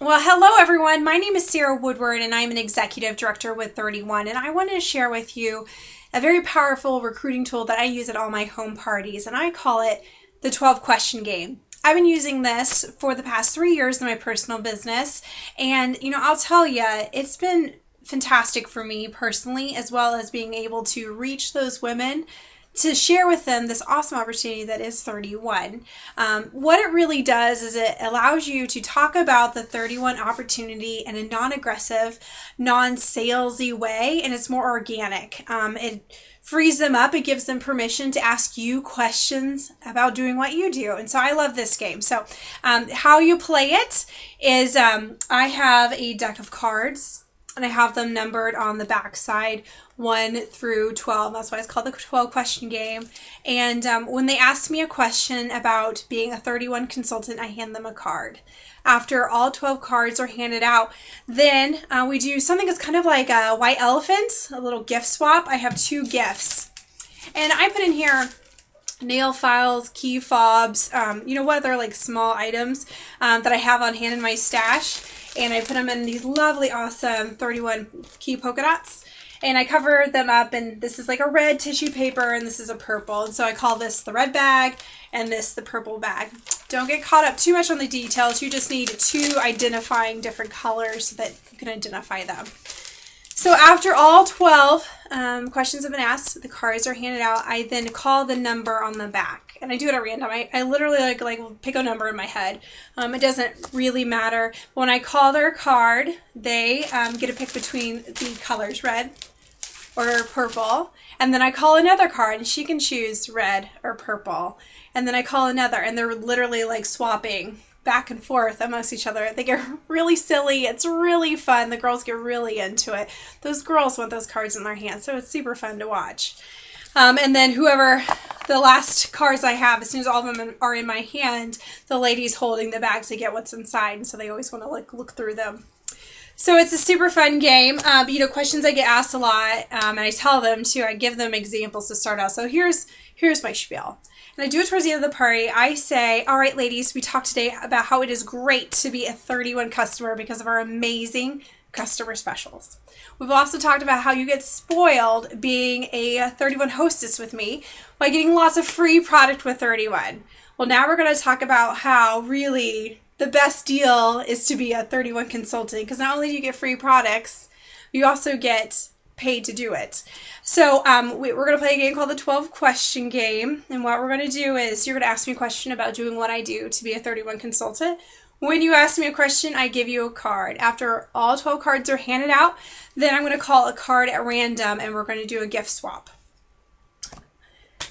Well, hello everyone. My name is Sarah Woodward and I'm an executive director with 31, and I wanted to share with you a very powerful recruiting tool that I use at all my home parties, and I call it the 12 question game. I've been using this for the past 3 years in my personal business, and I'll tell you, it's been fantastic for me personally, as well as being able to reach those women to share with them this awesome opportunity that is 31. What it really does is it allows you to talk about the 31 opportunity in a non-aggressive, non-salesy way, and it's more organic. It frees them up. It gives them permission to ask you questions about doing what you do. And so I love this game. So how you play it is I have a deck of cards, and I have them numbered on the back side, 1 through 12. That's why it's called the 12 question game. And when they ask me a question about being a 31 consultant, I hand them a card. After all 12 cards are handed out, then we do something that's kind of like a white elephant, a little gift swap. I have 2 gifts. And I put in here nail files, key fobs, what other like small items that I have on hand in my stash. And I put them in these lovely, awesome 31 key polka dots. And I cover them up, and this is like a red tissue paper, and this is a purple. And so I call this the red bag, and this the purple bag. Don't get caught up too much on the details. You just need 2 identifying different colors so that you can identify them. So after all 12 questions have been asked, the cards are handed out, I then call the number on the back. And I do it at random. I literally like pick a number in my head. It doesn't really matter. When I call their card, they get to pick between the colors red or purple. And then I call another card, and she can choose red or purple. And then I call another, and they're literally like swapping back and forth amongst each other. They get really silly. It's really fun. The girls get really into it. Those girls want those cards in their hands, so it's super fun to watch. And then whoever the last cards I have, as soon as all of them are in my hand, the lady's holding the bag to get what's inside, and so they always want to look through them. So it's a super fun game. Questions I get asked a lot, and I tell them too. I give them examples to start out. So here's my spiel. And I do it towards the end of the party. I say, all right, ladies, we talked today about how it is great to be a 31 customer because of our amazing customer specials. We've also talked about how you get spoiled being a 31 hostess with me by getting lots of free product with 31. Well, now we're going to talk about how really the best deal is to be a 31 consultant, because not only do you get free products, you also get paid to do it. So we're going to play a game called the 12 question game. And what we're going to do is you're going to ask me a question about doing what I do to be a 31 consultant. When you ask me a question, I give you a card. After all 12 cards are handed out, then I'm going to call a card at random, and we're going to do a gift swap.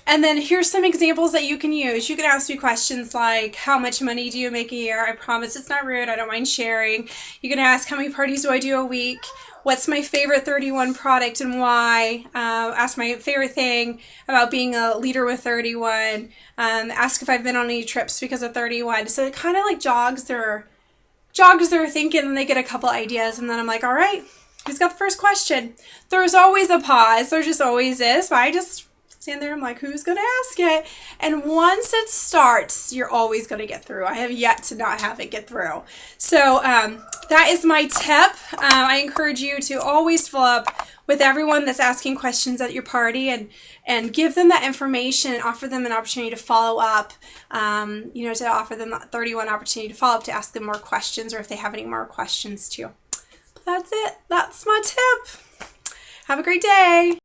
And then here's some examples that you can use. You can ask me questions like, how much money do you make a year? I promise it's not rude. I don't mind sharing. You can ask, how many parties do I do a week? What's my favorite 31 product and why? Ask my favorite thing about being a leader with 31. Ask if I've been on any trips because of 31. So it kind of like jogs their thinking, and they get a couple ideas. And then I'm like, all right, who's got the first question? There's always a pause. There just always is. But I just stand there, I'm like, who's going to ask it? And once it starts, you're always going to get through. I have yet to not have it get through. So that is my tip. I encourage you to always follow up with everyone that's asking questions at your party, and give them that information and offer them an opportunity to follow up, to offer them that 31 opportunity to follow up, to ask them more questions, or if they have any more questions too. But that's it. That's my tip. Have a great day.